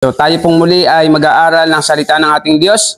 So tayo pong muli ay mag-aaral ng salita ng ating Diyos.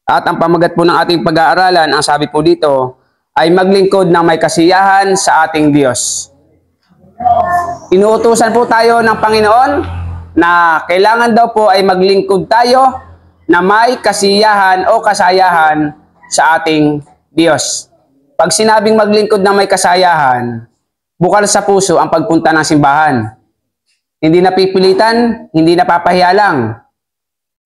At ang pamagat po ng ating pag-aaralan, ang sabi po dito, ay maglingkod ng may kasiyahan sa ating Diyos. Inuutusan po tayo ng Panginoon na kailangan daw po ay maglingkod tayo na may kasiyahan o kasayahan sa ating Diyos. Pag sinabing maglingkod ng may kasayahan, bukal sa puso ang pagpunta ng simbahan. Hindi napipilitan, hindi napapahiya lang.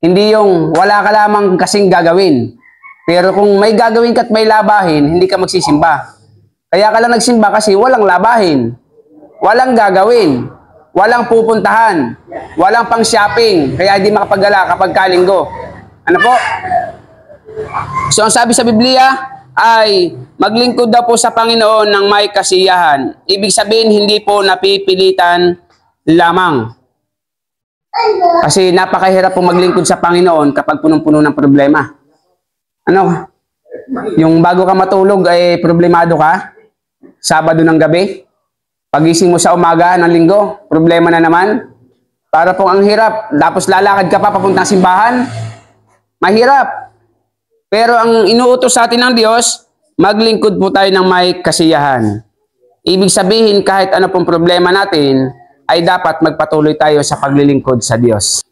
Hindi yung wala ka lamang kasing gagawin. Pero kung may gagawin ka at may labahin, hindi ka magsisimba. Kaya ka lang nagsimba kasi walang labahin. Walang gagawin. Walang pupuntahan. Walang pang shopping. Kaya hindi makapagala kapag kalinggo. Ano po? So ang sabi sa Biblia ay maglingkod daw po sa Panginoon ng may kasiyahan. Ibig sabihin hindi po napipilitan lamang. Kasi napakahirap po maglingkod sa Panginoon kapag punong-puno ng problema. Ano? Yung bago ka matulog ay problemado ka, Sabado ng gabi, pagising mo sa umaga ng linggo, problema na naman. Para pong ang hirap, tapos lalakad ka pa papuntang simbahan, mahirap. Pero ang inuutos sa atin ng Diyos, maglingkod po tayo ng may kasiyahan. Ibig sabihin kahit ano pong problema natin, ay dapat magpatuloy tayo sa paglilingkod sa Diyos.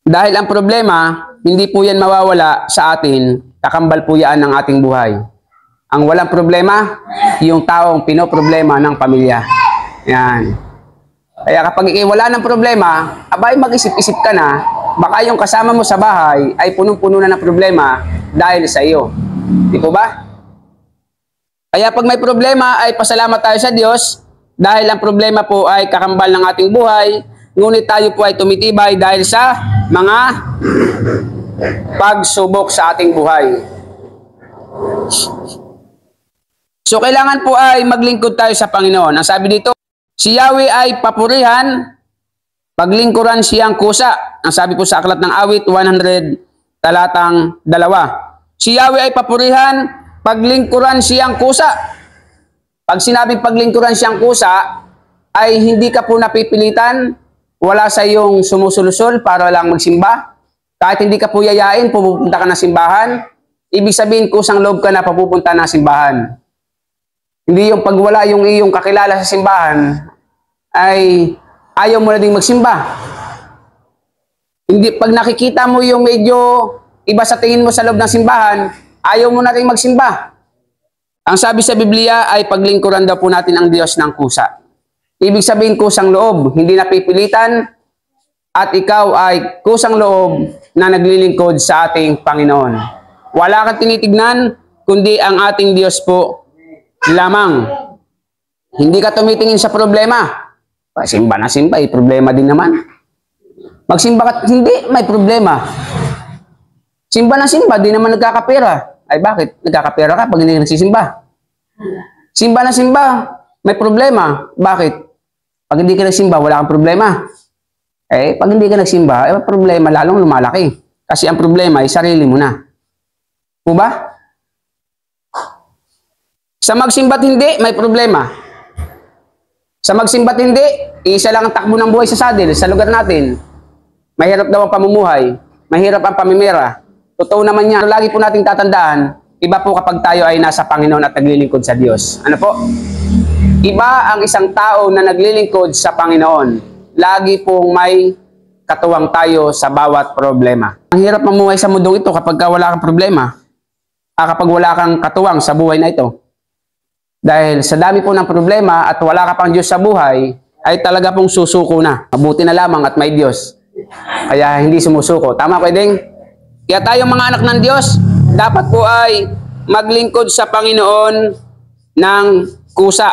Dahil ang problema, hindi po yan mawawala sa atin, kakambal po yan ng ating buhay. Ang walang problema, yung taong pinoproblema ng pamilya. Yan. Kaya kapag wala ng problema, abay mag-isip-isip ka na, baka yung kasama mo sa bahay ay punong-puno na ng problema dahil sa iyo. Di po ba? Kaya pag may problema ay pasalamat tayo sa Diyos, dahil ang problema po ay kakambal ng ating buhay, ngunit tayo po ay tumitibay dahil sa mga pagsubok sa ating buhay. So kailangan po ay maglingkod tayo sa Panginoon. Ang sabi dito, si Yahweh ay papurihan, paglingkuran siyang kusa. Ang sabi po sa Aklat ng Awit 100 talatang 2. Si Yahweh ay papurihan, paglingkuran siyang kusa. Pag sinabing paglingkuran siyang kusa, ay hindi ka po napipilitan, wala sa iyong sumusulusol para lang magsimba. Kahit hindi ka po yayain, pupunta ka na simbahan, ibig sabihin kusang loob ka na papupunta na simbahan. Hindi yung pag wala yung iyong kakilala sa simbahan, ay ayaw mo na ding magsimba. Hindi, pag nakikita mo yung medyo iba sa tingin mo sa loob ng simbahan, ayaw mo na rin magsimba. Ang sabi sa Biblia ay paglingkuran daw po natin ang Diyos ng kusa. Ibig sabihin kusang loob, hindi napipilitan, at ikaw ay kusang loob na naglilingkod sa ating Panginoon. Wala kang tinitignan, kundi ang ating Diyos po lamang. Hindi ka tumitingin sa problema. Simba na simba, problema din naman. Magsimba ka, hindi, may problema. Simba na simba, di naman nagkakapera. Ay bakit? Nagkakapera ka pag hindi nagsisimba. Simba na simba, may problema. Bakit? Pag hindi ka nagsimba, wala kang problema. Eh, pag hindi ka nagsimba, may problema lalong lumalaki. Kasi ang problema ay sarili mo na. O ba? Sa magsimba't hindi, may problema. Sa magsimba't hindi, isa lang ang takbo ng buhay sa saddle, sa lugar natin. Mahirap daw ang pamumuhay, mahirap ang pamimira. Totoo naman yan. Lagi po nating tatandaan, iba po kapag tayo ay nasa Panginoon at naglilingkod sa Diyos. Ano po? Iba ang isang tao na naglilingkod sa Panginoon. Lagi pong may katuwang tayo sa bawat problema. Ang hirap mamuhay sa mundong ito kapag wala kang problema. Kapag wala kang katuwang sa buhay na ito. Dahil sa dami po ng problema at wala ka pang Diyos sa buhay, ay talaga pong susuko na. Mabuti na lamang at may Diyos. Kaya hindi sumusuko. Tama, Pwedeng? Kaya tayong mga anak ng Diyos, dapat po ay maglingkod sa Panginoon ng kusa.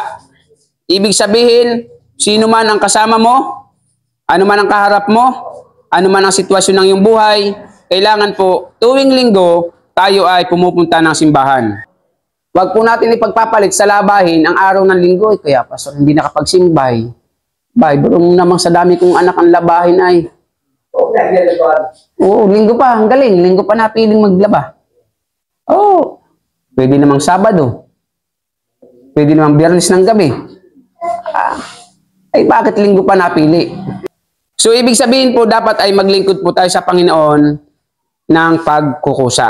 Ibig sabihin, sino man ang kasama mo, ano man ang kaharap mo, ano man ang sitwasyon ng iyong buhay, kailangan po tuwing linggo tayo ay pumupunta ng simbahan. Huwag po natin ipagpapalit sa labahin ang araw ng linggo. Kaya pastor, hindi nakapagsimbay. Bro, namang sa dami kong anak ang labahin ay oo, linggo pa, ang galing. Linggo pa napiling maglaba. Oo, pwede namang Sabado. Pwede namang Biyernes ng gabi. Ay bakit linggo pa napili? So, ibig sabihin po, dapat ay maglingkod po tayo sa Panginoon ng pagkukusa.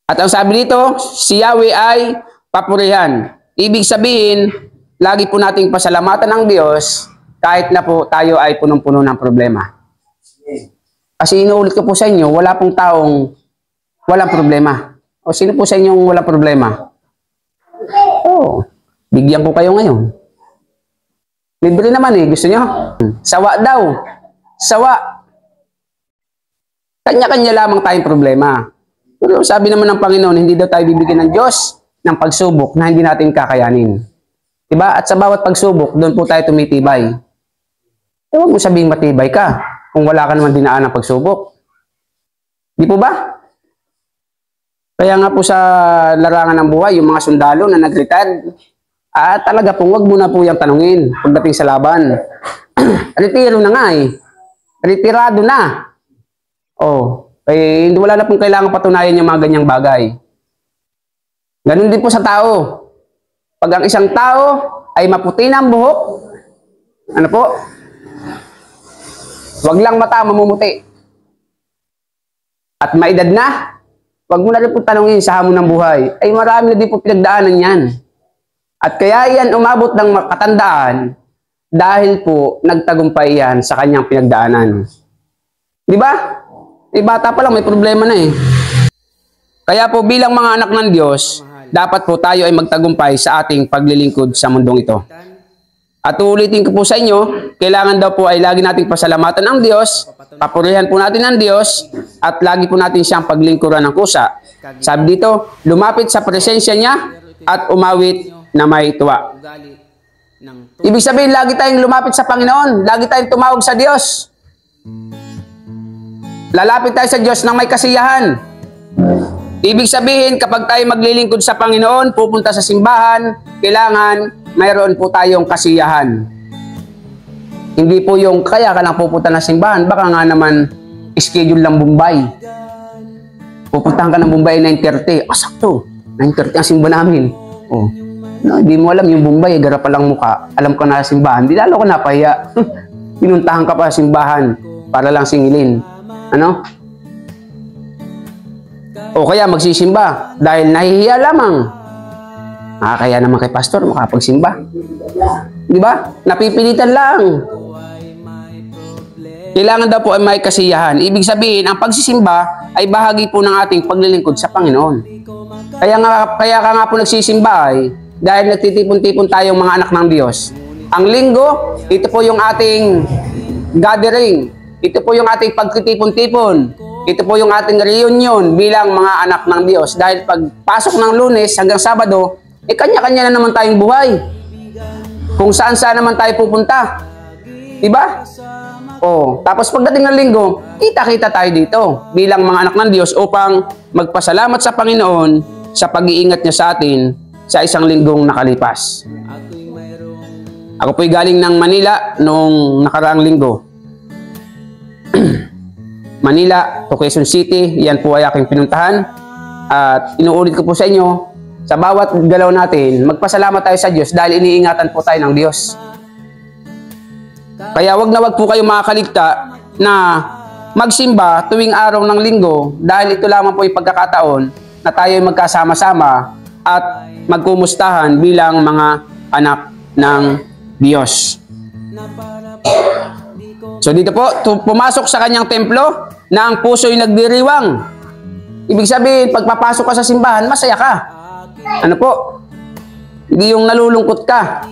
At ang sabi dito, si Yahweh ay papurihan. Ibig sabihin, lagi po nating pasalamatan ng Diyos kahit na po tayo ay punong-puno ng problema. Kasi inuulit ko po sa inyo, wala pong taong walang problema. O sino po sa inyong walang problema? Oh, bigyan ko kayo ngayon. Libre naman eh, gusto nyo? Sawa daw. Sawa. Kanya-kanya lamang tayong problema. Pero sabi naman ng Panginoon, hindi daw tayo bibigyan ng Diyos ng pagsubok na hindi natin kakayanin. Diba? At sa bawat pagsubok, doon po tayo tumitibay. E huwag mo sabihing matibay ka kung wala ka naman dinaan ng pagsubok. Di po ba? Kaya nga po sa larangan ng buhay, yung mga sundalo na nag-retired, talaga po, wag mo na po yung tanungin pagdating sa laban. Retiro na nga eh. Retirado na. Oh, eh, wala na pong kailangan patunayan yung mga ganyang bagay. Ganun din po sa tao. Pag ang isang tao ay maputi na ang buhok, ano po? Wag lang mata, mamumuti. At maedad na, wag mo na rin po tanungin sa hamon ng buhay. Ay marami na din po pinagdaanan yan. At kaya yan umabot ng katandaan dahil po nagtagumpay yan sa kanyang pinagdaanan. Di ba? Eh, bata pa lang may problema na eh. Kaya po bilang mga anak ng Diyos, dapat po tayo ay magtagumpay sa ating paglilingkod sa mundong ito. At ulitin ko po sa inyo, kailangan daw po ay lagi nating pasalamatan ang Diyos, papurihan po natin ang Diyos, at lagi po natin siyang paglingkuran ng kusa. Sabi dito, lumapit sa presensya niya at umawit na may tuwa. Ibig sabihin, lagi tayong lumapit sa Panginoon, lagi tayong tumawag sa Diyos. Lalapit tayo sa Diyos ng may kasiyahan. Ibig sabihin, kapag tayo maglilingkod sa Panginoon, pupunta sa simbahan, kailangan mayroon po tayong kasiyahan. Hindi po yung kaya ka lang pupunta na simbahan, baka nga naman schedule lang Bombay. Pupuntahan ka ng Bombay 9:30. Sakto, 9:30 ang simba namin. Oh. No, di mo alam yung Bombay, gara pa lang mukha. Alam ko na simbahan, di lalo ko napahiya. Pinuntahan ka pa simbahan para lang singilin. Ano? O kaya magsisimba dahil nahihiya lamang. Kaya naman kay pastor makapagsimba. Di ba? Napipilitan lang. Kailangan daw po ay may kasiyahan. Ibig sabihin, ang pagsisimba ay bahagi po ng ating paglilingkod sa Panginoon. Kaya ka nga po nagsisimba ay dahil nagtitipon-tipon tayong mga anak ng Diyos. Ang linggo, ito po yung ating gathering. Ito po yung ating pagtitipon-tipon. Ito po yung ating reunion bilang mga anak ng Diyos. Dahil pagpasok ng Lunes hanggang Sabado, kanya-kanya na naman tayong buhay. Kung saan-saan naman tayo pupunta. Diba? Tapos pagdating ng linggo, kita-kita tayo dito bilang mga anak ng Diyos upang magpasalamat sa Panginoon sa pag-iingat niya sa atin sa isang linggong nakalipas. Ako po'y galing ng Manila noong nakaraang linggo. Manila to Quezon City, yan po ay aking pinuntahan. At inuulit ko po sa inyo, sa bawat galaw natin, magpasalamat tayo sa Diyos dahil iniingatan po tayo ng Diyos. Kaya wag na wag po kayo makakaligta na magsimba tuwing araw ng linggo dahil ito lamang po yung pagkakataon na tayo ay magkasama-sama at magkumustahan bilang mga anak ng Diyos. So dito po, pumasok sa kanyang templo na ang puso'y nagdiriwang. Ibig sabihin, pagpapasok ka sa simbahan, masaya ka. Ano po? Hindi yung nalulungkot ka.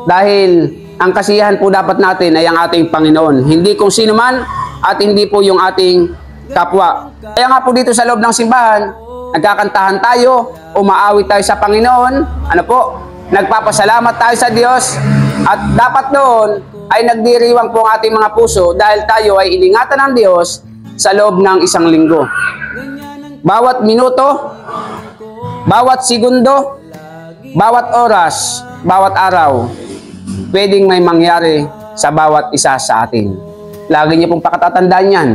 Dahil ang kasiyahan po dapat natin ay ang ating Panginoon. Hindi kung sino man at hindi po yung ating kapwa. Kaya nga po dito sa loob ng simbahan, nagkakantahan tayo, umaawit tayo sa Panginoon, ano po, nagpapasalamat tayo sa Diyos, at dapat doon ay nagdiriwang po ang ating mga puso dahil tayo ay iningatan ng Diyos sa loob ng isang linggo. Bawat minuto, bawat segundo, bawat oras, bawat araw, pwedeng may mangyari sa bawat isa sa atin. Lagi niyo pong pakatatandaan yan.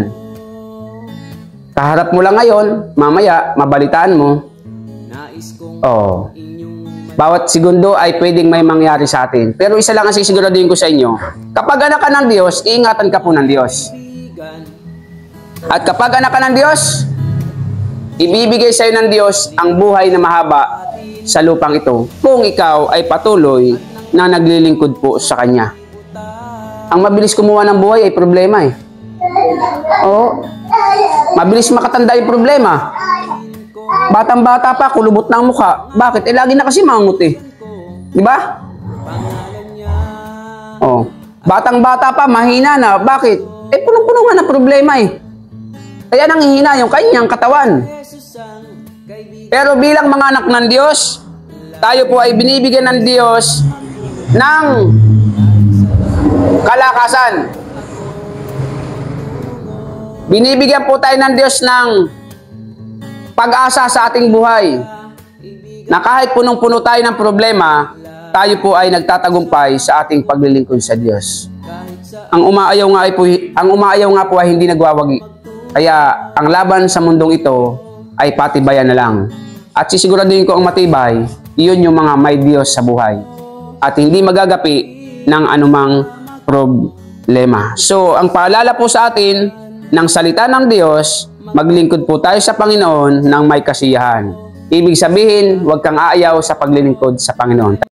Kaharap mo lang ngayon, mamaya, mabalitaan mo. Bawat segundo ay pwedeng may mangyari sa atin. Pero isa lang ang sisiguraduhin ko sa inyo, kapag anak ka ng Diyos, iingatan ka po ng Diyos. At kapag anak ka ng Diyos, ibibigay sa iyo ng Diyos ang buhay na mahaba sa lupang ito kung ikaw ay patuloy na naglilingkod po sa Kanya. Ang mabilis kumuha ng buhay ay problema eh. Oo. Mabilis makatanda yung problema. Batang-bata pa, kulubot na ang mukha. Bakit? Eh, lagi na kasi mangut eh. Di ba? Oh. Batang-bata pa, mahina na. Bakit? Eh, punong-puno nga na problema eh. Kaya nanghihina yung kanyang katawan. Pero bilang mga anak ng Diyos, tayo po ay binibigyan ng Diyos ng kalakasan. Binibigyan po tayo ng Diyos ng pag-asa sa ating buhay. Na kahit punong-puno tayo ng problema, tayo po ay nagtatagumpay sa ating paglilingkod sa Diyos. Ang umaayaw nga po ay hindi nagwawagi. Kaya ang laban sa mundong ito ay patibayan na lang. At sisiguraduhin ko ang matibay, iyon yung mga may Diyos sa buhay. At hindi magagapi ng anumang problema. So, ang paalala po sa atin ng salita ng Diyos, maglingkod po tayo sa Panginoon ng may kasiyahan. Ibig sabihin, huwag kang aayaw sa paglilingkod sa Panginoon.